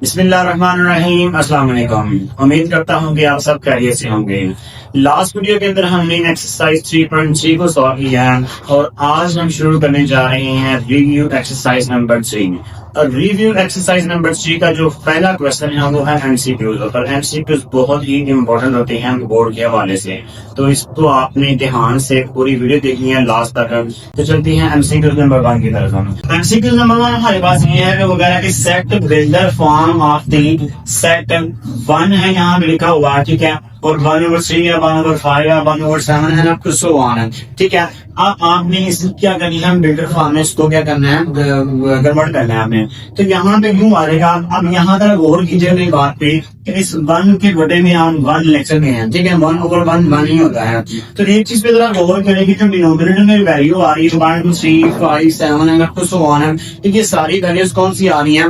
बिस्मिल्लाहिर्रहमानिर्रहीम, अस्सलाम वालेकुम। उम्मीद करता हूँ कि आप सब खैरियत से होंगे। लास्ट वीडियो के अंदर हमने एक्सरसाइज 3.3 को सॉल्व किया है और आज हम शुरू करने जा रहे हैं रिव्यू एक्सरसाइज नंबर 3। और रिव्यू एक्सरसाइज नंबर 3 का जो पहला क्वेश्चन है वो है एमसीक्यूज। और एमसीक्यूज बहुत ही इंपॉर्टेंट होते हैं बोर्ड के हवाले से, तो इसको आपने ध्यान से पूरी वीडियो देखनी है लास्ट तक। तो चलती हैं एमसीक्यूज नंबर 1 की तरफ। हम एमसीक्यूज नंबर 1 हमारे पास ये है कि वगैरह की set builder form of the set 1 है, यहाँ पे लिखा हुआ है, ठीक है। और 1/3 है, 1/5 है, 1/7 है, आपको सो ऑन है, ठीक है। अब आपने इसको क्या करनी है, बिल्डर फॉर्म में इसको क्या करना है, कन्वर्ट करना है आपने। तो यहाँ पे क्यों मारेगा, अब यहाँ तक गौर कीजिए मेरी बात पे, इस 1 के बटे में हम 1 लेक्चर में है, ठीक है। 1/1 1 ही होता है। तो एक चीज पे जरा गौर करें कि जो डिनोमिनेटर में वैल्यू आ रही है 1 2 3 5 7 है, आपको सो ऑन है, ठीक है। सारी वैल्यूज कौन सी आ रही है,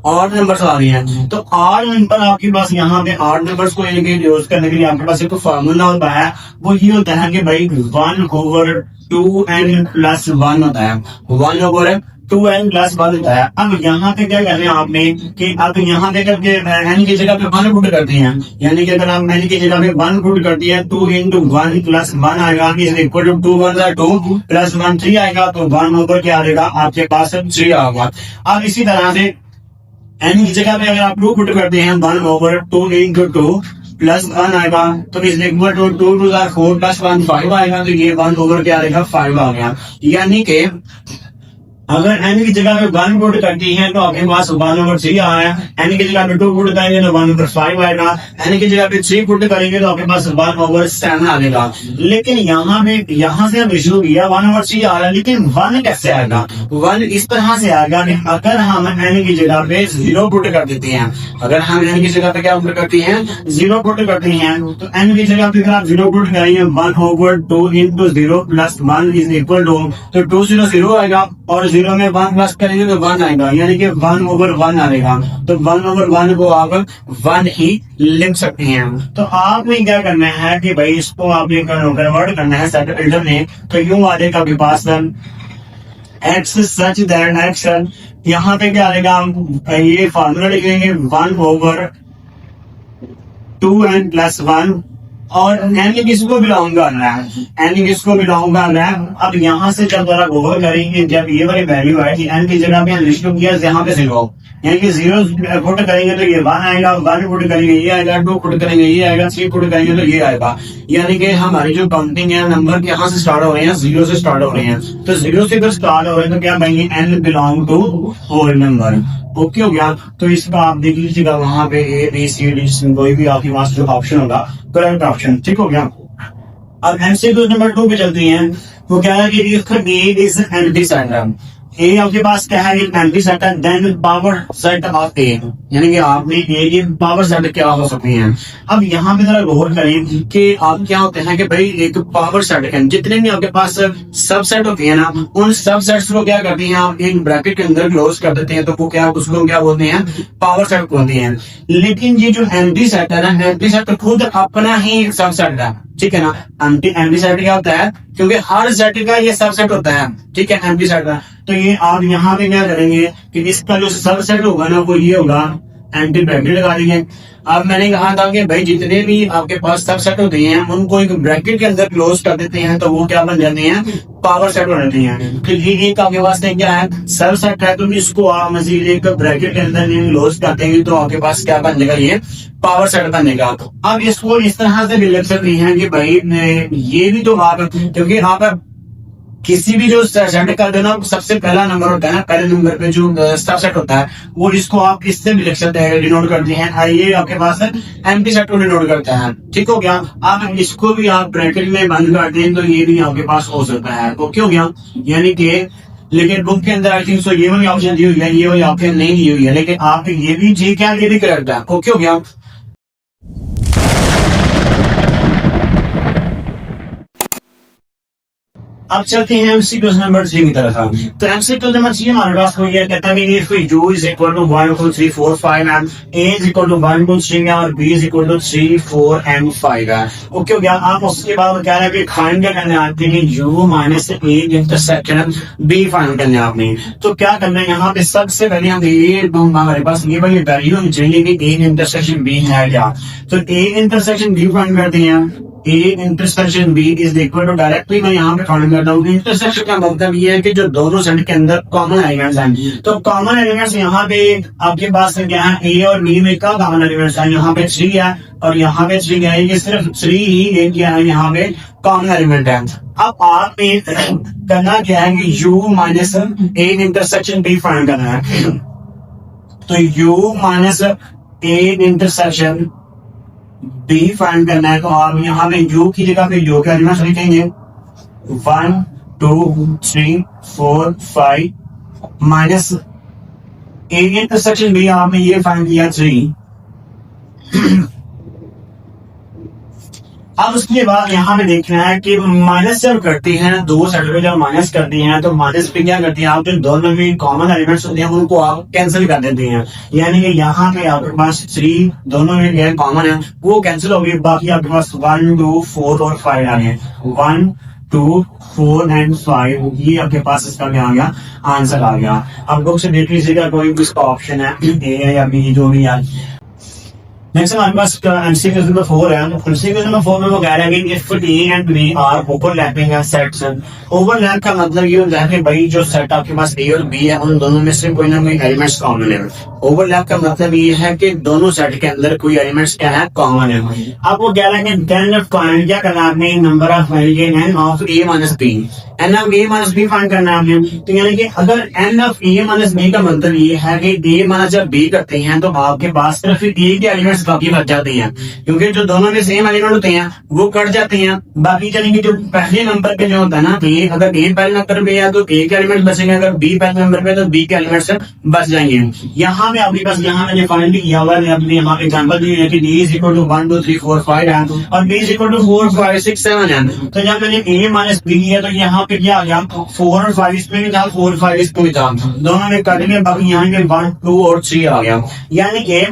ऑड नंबर्स आ रही हैं। तो ऑड नंबर आपके पास यहाँ पे ऑड नंबर्स को यूज करने के लिए आपके पास एक फार्मूला होता है, वो ये होता है कि भाई 1/2n + 1 होता है, 1/2n + 1 होता है। अब यहाँ पे क्या करना है आपने कि अब यहाँ पे करके n की जगह पे 1 पुट करते हैं, यानी कि अगर आप n की जगह पे 1 पुट करती है 2 × 1 + 1 आएगा, 2 1 2 + 1 3 आएगा, तो 1 क्या आएगा आपके पास 3 आएगा। अब इसी तरह से n की जगह पे अगर आप 2 पुट करते हैं 1/2 × 2 + 1 आएगा, तो इस 2 2 4 + 1 5 आएगा, तो ये 1 क्या आएगा 5 आ गया। यानी कि अगर n की जगह पे 1 पुट करती है तो आपके पास 1/3 आ रहा है, n की जगह पे 2 पुट करेंगे तो 1/5 आएगा, n की जगह पे 3 पुट करेंगे तो आपके पास 1/7 आएगा। लेकिन यहाँ से हम इशू किया 1/3 आ रहा है, लेकिन 1 कैसे आएगा, 1 इस तरह से आएगा कि अगर हम n की जगह पे 0 पुट कर देते हैं, अगर हम n की जगह पे क्या पुट करती हैं 0 पुट करती हैं, तो n की जगह पे अगर आप 0 पुट करेंगे 1/2 × 0 + 1 = तो 2 0 0 आएगा, और 0 में 1 प्लस करेंगे तो 1 आएगा, यानी कि 1/1 आएगा। तो 1/1 को आप 1 ही लिख सकते हैं। तो आपने क्या करना है कि भाई इसको आपने कन्वर्ट करना है सेट बिल्डर में, तो यूं आ जाएगा आपके पास x सच दैट एक्शन, यहाँ पे क्या आएगा, ये फार्मूला लिखेंगे 1/2n + 1, और n किसको बिलोंग करना है, n किसको बिलोंग करना है। अब यहाँ से जब जरा गौर करेंगे, जब ये वाली वैल्यू आएगी n की जगह पे लिखो किया यहाँ पे 0, यानी कि 0 पुट करेंगे तो ये 1 आएगा, 1 पुट करेंगे ये आएगा, 2 पुट करेंगे ये आएगा, 3 पुट करेंगे तो ये आएगा। यानी कि हमारी जो काउंटिंग है नंबर यहाँ से स्टार्ट हो रहे हैं, 0 से स्टार्ट हो रहे हैं। तो 0 से अगर स्टार्ट हो रहे हैं तो क्या पाएंगे, n belong to whole number. Okay हो गया। तो इसका आप देख लीजिएगा वहां पे ABCD कोई भी आपके पास जो ऑप्शन होगा करेक्ट ऑप्शन, ठीक हो गया। अब एमसीक्यू नंबर 2 पे चलती हैं। वो क्या है कि if A is any set, A आपके पास क्या है, एंटी सेट है, then power set of A, यानी कि आपने ए की पावर सेट क्या हो सकती है। अब यहाँ पे जरा गौर करें कि आप क्या होते हैं कि भाई एक पावर सेट है, जितने भी आपके पास सब सेट होती है ना, उन सब सेट्स को क्या करती हैं आप एक ब्रैकेट के अंदर क्लोज कर देते हैं, तो वो क्या उसको क्या बोलते हैं, पावर सेट बोलते हैं। लेकिन ये जो एंटी सेट है ना, एंटी सेट खुद अपना ही सब सेट है, ठीक है ना। एंटी सेट क्या होता है, क्योंकि हर सेट का ये सबसेट होता है, ठीक है, एंटी सेट का। तो ये आप यहाँ पे क्या करेंगे कि इसका जो सबसेट होगा ना वो ये होगा, एंटी ब्रैकेट लगा देंगे। अब मैंने कहा था कि भाई जितने भी आपके पास सबसेट होते हैं उनको एक ब्रैकेट के अंदर क्लोज कर देते हैं, तो वो क्या बन जाते हैं, पावर सेट बन जाते हैं। तो ये एक आपके पास क्या है, सबसेट है, तो इसको आप मजीद एक ब्रैकेट के अंदर क्लोज कर देंगे तो आपके पास क्या बन जाएगा, ये पावर सेट बनेगा। अब इसको इस तरह से भी लिख सकते हैं कि भाई ये भी तो आप, क्योंकि आप किसी भी जो सेट कर देना सबसे पहला नंबर होता है ना, पहले नंबर पे जो सबसेट होता है वो इसको आप इससे भी लिख सकते हैं, डिनोट करते हैं, ये आपके पास एम्प्टी सेट को डिनोट करता है, ठीक हो गया। आप इसको भी आप ब्रैकेट में बंद कर दें तो ये भी आपके पास हो सकता है, ओके हो गया। यानी कि लेकिन बुक के अंदर आई थिंक सो ये वाली ऑप्शन दी हुई है, ये वाली ऑप्शन नहीं दी हुई है, लेकिन आप ये भी ठीक है, ये भी करेक्ट है, ओके हो गया। अब चलते हैं एमसीक्यू नंबर 3 की तरफ। तो एमसीक्यू नंबर 3 हमारे पास हो गया, कहता है कि u is equal to 1 2 3 4 5 and a is equal to 1 2 3 और b is equal to 3 4 and 5 है। ओके हो गया। आप उसके बाद कह रहे हैं कि फाइंड क्या करना है आपके लिए, u minus a intersection b find करना है आपने। तो क्या करना है यहाँ पे, सबसे पहले हम ये हमारे पास ये वाली वैल्यू होनी चाहिए कि a इंटरसेक्शन b है क्या। तो a इंटरसेक्शन b फाइंड करते हैं। A intersection B is equal to, directly मैं यहाँ पे फाइंड करता हूँ। इंटरसेक्शन का मतलब ये है कि जो दोनों सेट के अंदर कॉमन एलिमेंट्स हैं, तो कॉमन एलिमेंट्स यहाँ पे आपके पास क्या है, A और B में क्या कॉमन एलिमेंट्स है, यहाँ पे 3 है और यहाँ पे 3 है, ये सिर्फ 3 ही एक क्या है यहाँ पे कॉमन एलिमेंट है। अब आपने करना क्या है कि U minus A intersection B find करना है। तो U minus A intersection B find करना है। तो आप यहाँ पे U की जगह पे U के एलिमेंट्स लिखेंगे 1 2 3 4 5 माइनस A इंटरसेक्शन B आपने ये फाइंड किया 3। अब उसके बाद यहाँ पे देखना है कि माइनस जब करते हैं, दो सेट में जब माइनस करते हैं तो माइनस पे क्या करते हैं आप, जो दोनों में कॉमन एलिमेंट्स होते हैं उनको आप कैंसिल कर देते हैं। यानी कि यहाँ पे आपके पास 3 दोनों में कॉमन है वो कैंसिल हो गई, बाकी आपके पास 1 2 4 और 5 आ गए। 1 2 4 एंड 5 ये आपके पास इसका क्या आ गया, आंसर आ गया। अब बुक से देख लीजिएगा कोई भी इसका ऑप्शन है ए या बी जो भी है। नेक्स्ट हमारे पास एमसीक्यू नंबर 4 है। एमसीक्यू नंबर 4 में वो कह रहा है कि if A and B are overlapping sets. Overlap का मतलब ये होता है कि भाई जो सेट आपके पास A और B है उन दोनों में से कोई ना कोई एलिमेंट्स कॉमन है। ओवरलैप का मतलब ये है कि दोनों सेट के अंदर कोई एलिमेंट्स क्या है, कॉमन है। अब वो कह रहा है कि देन फाइंड क्या करना है आपने, number of n of A minus B। n of A minus B find करना है आपने। तो यानी कि अगर n of A minus B का मतलब ये है कि A माइनस जब B करते हैं तो आपके पास सिर्फ A के एलिमेंट्स बाकी बच जाते हैं, क्योंकि जो दोनों में सेम एलिमेंट होते हैं वो कट जाते हैं। बाकी चलेंगे जो पहले नंबर पे जो होता है ना, A अगर A पहले नंबर पे है तो A के एलिमेंट बचेंगे, अगर B पहले नंबर पे तो B के एलिमेंट्स बच जाएंगे। यहाँ पे आपके पास यहाँ मैंने फाइनली किया हुआ है, अपने यहाँ पे एग्जांपल दी है कि D इज इक्वल टू 1 2 3 4 5 है और B इज इक्वल टू 4 5 6 7 है। तो जब मैंने A माइनस B है तो यहाँ पे क्या आ गया, 4 और 5 इसमें भी था, 4 5 इसमें भी था, दोनों में कट गए, बाकी यहाँ पे 1 2 और 3 आ गया। यानी कि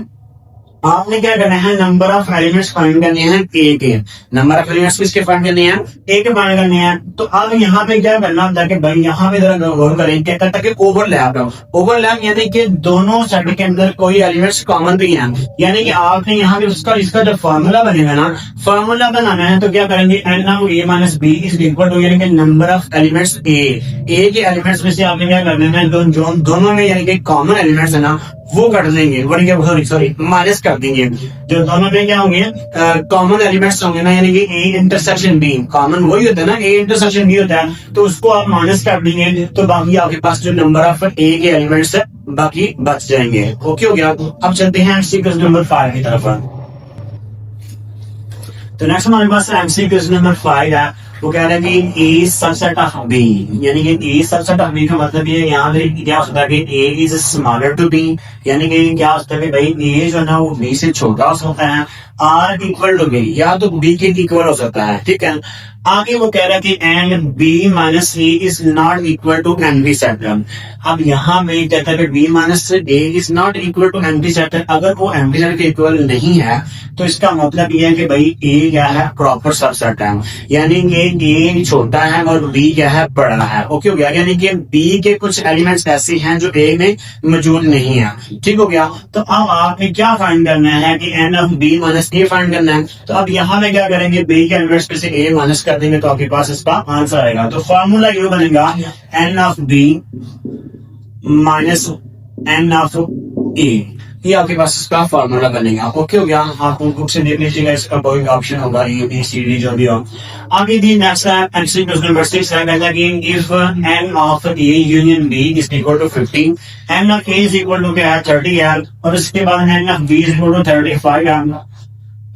आपने क्या करना है, नंबर ऑफ एलिमेंट्स फाइंड करने हैं ए के। नंबर ऑफ एलिमेंट्स किसके फाइंड करने हैं, ए के फाइंड करने हैं। तो अब यहाँ पे क्या करना होता है कि भाई यहाँ पे जरा गौर करें, क्या कहता है कि ओवरलैप है। ओवरलैप यानी कि दोनों सेट के अंदर कोई एलिमेंट्स कॉमन भी हैं। यानी कि आपने यहाँ पे उसका इसका जो फॉर्मूला बनेगा ना, फॉर्मूला बनाना है तो क्या करेंगे, n of A minus B is equal to यानी कि नंबर ऑफ एलिमेंट्स ए के एलिमेंट्स में से आपने क्या करना है, दोनों में यानी कि कॉमन एलिमेंट्स है ना वो कर देंगे, सॉरी माइनस कर देंगे। जो दोनों में क्या होंगे, कॉमन एलिमेंट्स होंगे ना, यानी कि A इंटरसेक्शन B कॉमन वही होता है ना, A इंटरसेक्शन B होता है, तो उसको आप माइनस कर देंगे तो बाकी आपके पास जो नंबर ऑफ A के एलिमेंट्स है बाकी बच जाएंगे। ओके हो गया। अब चलते हैं एमसीक्यू नंबर 5 की तरफ। तो नेक्स्ट हमारे पास एमसीक्यू नंबर 5 है। वो कह रहा है कि A सबसेट ऑफ B, यानी कि A सबसेट ऑफ B का मतलब ये यहाँ पे क्या होता है कि A is smaller to B, यानी कि क्या होता है कि भाई A जो है ना वो B से छोटा हो सकता है, R इक्वल टू B या तो B के इक्वल हो सकता है। ठीक है। आगे वो कह रहा है कि and B minus A is not equal to empty set. अब यहाँ में कहता है कि B minus A is not equal to empty set. अगर वो एम्प्टी सेट के इक्वल नहीं है तो इसका मतलब ये है कि भाई A क्या है, प्रॉपर सबसेट है, यानी कि A छोटा है और B क्या है, बड़ा है। ओके हो गया। यानी कि B के कुछ एलिमेंट्स ऐसे हैं जो A में मौजूद नहीं है। ठीक हो गया। तो अब आपने क्या फाइंड करना है कि n of B minus A find करना है। तो अब यहाँ में क्या करेंगे, B के एलिमेंट्स में से A माइनस कर देंगे तो आपके पास इसका आंसर आएगा। तो फॉर्मूला ये बनेगा n of B minus n of A, ये आपके पास इसका फॉर्मूला बनेगा। ओके हो गया। आप बुक से देख लीजिएगा, इसका कोई ऑप्शन होगा ए बी सी डी जो भी हो। आगे दी नेक्स्ट है एमसीक्यू नंबर 6 है, कहता है कि if n of A union B is equal to 50, n of A is equal to क्या है 30 है, और उसके बाद n of B is equal to 35 है,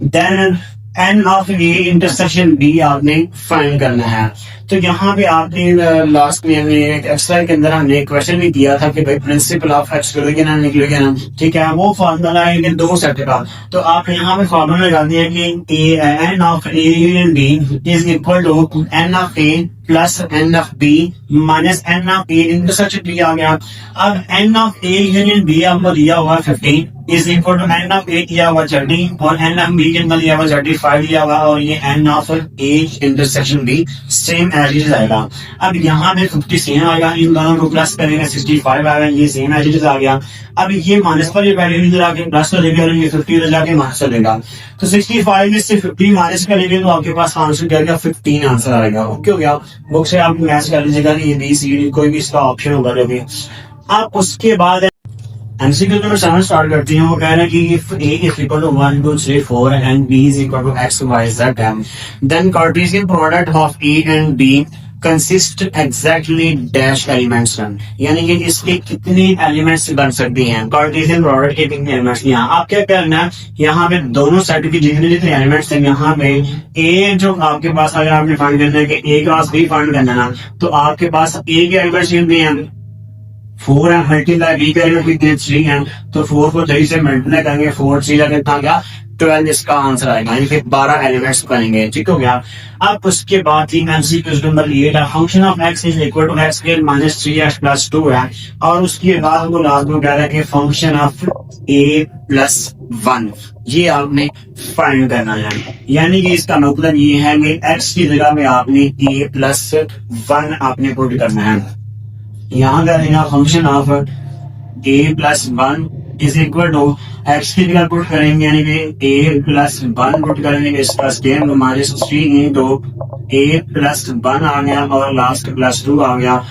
then n of A intersection B आपने फाइंड करना है। तो तो यहाँ पे आपने लास्ट में हमने एक एक्सरसाइज के अंदर हमने एक क्वेश्चन भी दिया था कि भाई प्रिंसिपल ऑफ एक्स करोगे ना निकलोगे ना, ठीक है। वो फार्मूला है कि दो सेट का, तो आप यहाँ पे फार्मूला लगा दिया कि n of A union B is equal to n of A plus n of B minus n of A intersection B आ गया। अब n of A union B आपको दिया हुआ 15 is equal to n of A दिया हुआ 30 और N of B के अंदर दिया हुआ 35 दिया हुआ, और ये n of A intersection B same as it आएगा। अब यहाँ पे 50 सेम आएगा, इन दोनों को प्लस करेंगे 65 आएगा, ये सेम एज इट आ गया। अब ये माइनस पर ये वैल्यू इधर आके प्लस कर देगा और ये 50 इधर जाके माइनस कर देगा। तो 65 में से 50 माइनस करेंगे तो आपके पास आंसर क्या आएगा, 15 आंसर आएगा। ओके हो गया। बुक से आप मैच कर लीजिएगा, ये बी सी डी कोई भी इसका ऑप्शन होगा जो भी। आप उसके बाद एमसीक्यू नंबर 7 स्टार्ट करते हैं। वो कह रहे हैं कि if a is equal to 1 2 3 4 and b is equal to x y z then Cartesian product of a and b consist exactly dash elements run, यानी कि इसके कितने एलिमेंट्स बन सकती हैं कार्टेशियन प्रोडक्ट के कितने एलिमेंट्स। यहाँ आप क्या करना है, यहाँ पे दोनों सेट के जितने जितने एलिमेंट्स हैं यहाँ पे ए जो आपके पास अगर आपने फाइंड करना है कि ए क्रॉस बी फाइंड करना ना, तो आपके पास ए के एलिमेंट्स कितने हैं 4 है, मल्टीप्लाई बी करेंगे कितने 3 है, तो 4 को 3 से मल्टीप्लाई करेंगे 4 3 का कितना गया 12 इसका आंसर आएगा, यानी कि 12 एलिमेंट्स बनेंगे। ठीक हो गया। अब उसके बाद ही एमसीक्यू नंबर 8 है, function of x is equal to x square minus 3x plus 2 है, और उसके बाद हमको लास्ट में कह रहा है कि फंक्शन ऑफ ए प्लस 1 ये आपने फाइंड करना है। यानी कि इसका मतलब ये है कि एक्स की जगह में आपने ए प्लस 1 आपने पुट करना है। यहाँ करेगा function of A plus 1 is equal to x की जगह पुट करेंगे, यानी कि ए प्लस 1 पुट करेंगे, इसका स्केयर माइनस 3 इंटू ए प्लस 1 आ गया और लास्ट प्लस 2 आ गया।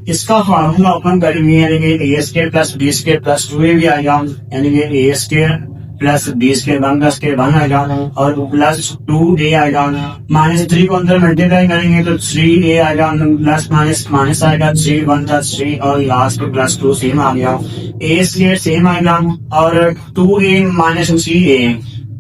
इसका फार्मूला ओपन करेंगे, यानी कि A square plus B square plus 2 भी आएगा, यानी कि A square plus B square 1 plus के 1 आएगा और प्लस 2a आएगा। माइनस 3 को अंदर मल्टीप्लाई करेंगे तो 3a आएगा, प्लस माइनस माइनस आएगा 3 1 प्लस 3 और लास्ट प्लस 2 सेम आ गया। a स्केयर सेम आएगा और 2a minus 3a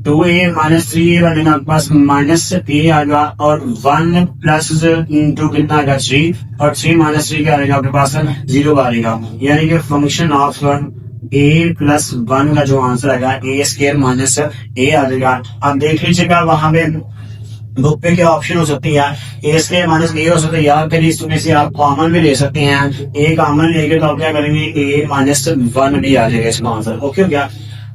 2a minus 3a बनेगा, प्लस माइनस a आएगा और 1 प्लस इंटू कितना आएगा 3 और 3 माइनस 3 क्या आएगा आपके पास 0 आएगा, यानी कि फंक्शन ऑफ ए प्लस 1 का जो आंसर आएगा ए स्केयर माइनस ए आ जाएगा। आप देख लीजिएगा वहां पे बुक पे क्या ऑप्शन हो सकती है, ए स्केयर माइनस ए हो सकता है, या फिर इसमें से आप कॉमन भी ले सकते हैं। ए कॉमन लेके तो आप क्या करेंगे ए माइनस 1 भी आ जाएगा इसका आंसर। ओके हो गया।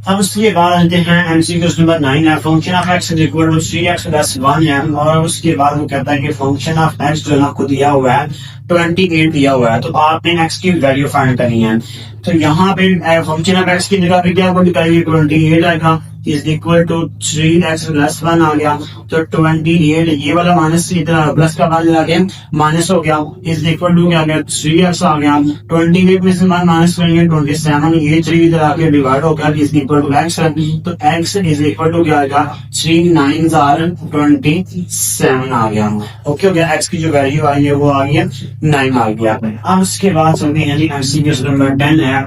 अब उसके बाद आते हैं एमसीक्यू नंबर 9 है, function of x is equal to 3x plus 1 है, और उसके बाद वो कहता है कि फंक्शन ऑफ एक्स जो आपको दिया हुआ है 28 दिया हुआ है, तो आपने एक्स की वैल्यू फाइंड करनी है। तो यहाँ पे फंक्शन ऑफ एक्स की जगह पे क्या करेंगे 28 आएगा is equal to 3x plus 1 आ गया, तो 28 ये वाला माइनस इधर प्लस का बाद लगा के माइनस हो गया इज इक्वल टू क्या आ गया 3x आ गया। 28 में से माइनस करेंगे 27, ये 3 इधर आके डिवाइड हो गया इज इक्वल टू x, तो x इज इक्वल टू क्या आएगा 3 9 are 27 आ गया। ओके हो गया। x की जो वैल्यू आई है वो आ गई 9 आ गया। अब उसके बाद चलते हैं जी एमसीक्यू नंबर 10 है।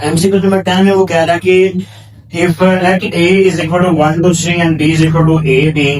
एमसीक्यू नंबर 10 में वो कह रहा है कि if let a is equal to 1 to 3 and b is equal to a b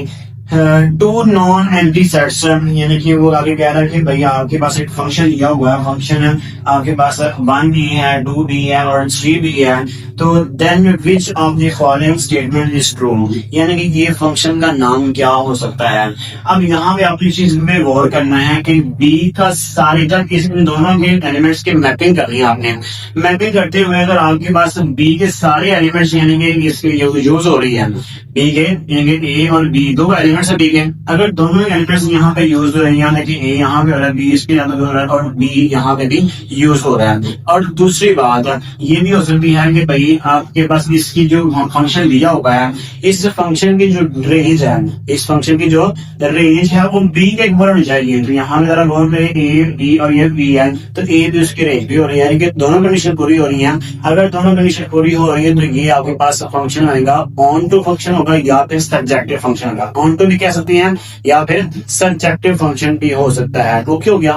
to non empty sets, यानी कि वो आगे कह रहा है कि भैया आपके पास एक फंक्शन दिया हुआ है, फंक्शन आपके पास 1 भी है 2 भी है और 3 भी है, तो then which of the following statement is true, यानी कि ये फंक्शन का नाम क्या हो सकता है। अब यहाँ पे आपकी चीज में गौर करना है कि बी का सारे तक इन दोनों के एलिमेंट्स की मैपिंग करनी है आपने। मैपिंग करते हुए अगर आपके पास बी के सारे एलिमेंट्स यानी कि इसके यूज हो रही है, बी के यानी कि ए और बी दो एलिमेंट्स है बी के, अगर दोनों एलिमेंट्स यहाँ पे यूज हो रहे हैं यानी कि ए यहाँ पे हो रहा है बी इसके अंदर हो रहा है और बी यहाँ पे भी यूज हो रहा है। और दूसरी बात ये भी हो सकती है कि भाई आपके पास इसकी जो फंक्शन दिया हुआ है, इस फंक्शन की जो रेंज है, इस फंक्शन की जो रेंज है वो बी के ऊपर होनी चाहिए। तो यहाँ पे जरा गौर करें ए बी और ये बी है, तो ए भी उसकी रेंज भी हो रही है, यानी कि दोनों कंडीशन पूरी हो रही है। अगर दोनों कंडीशन पूरी हो रही है तो ये आपके पास फंक्शन आएगा ऑन टू फंक्शन होगा या फिर सब्जेक्टिव फंक्शन होगा। ऑन टू भी कह सकते हैं या फिर सब्जेक्टिव फंक्शन भी हो सकता है। तो क्या हो गया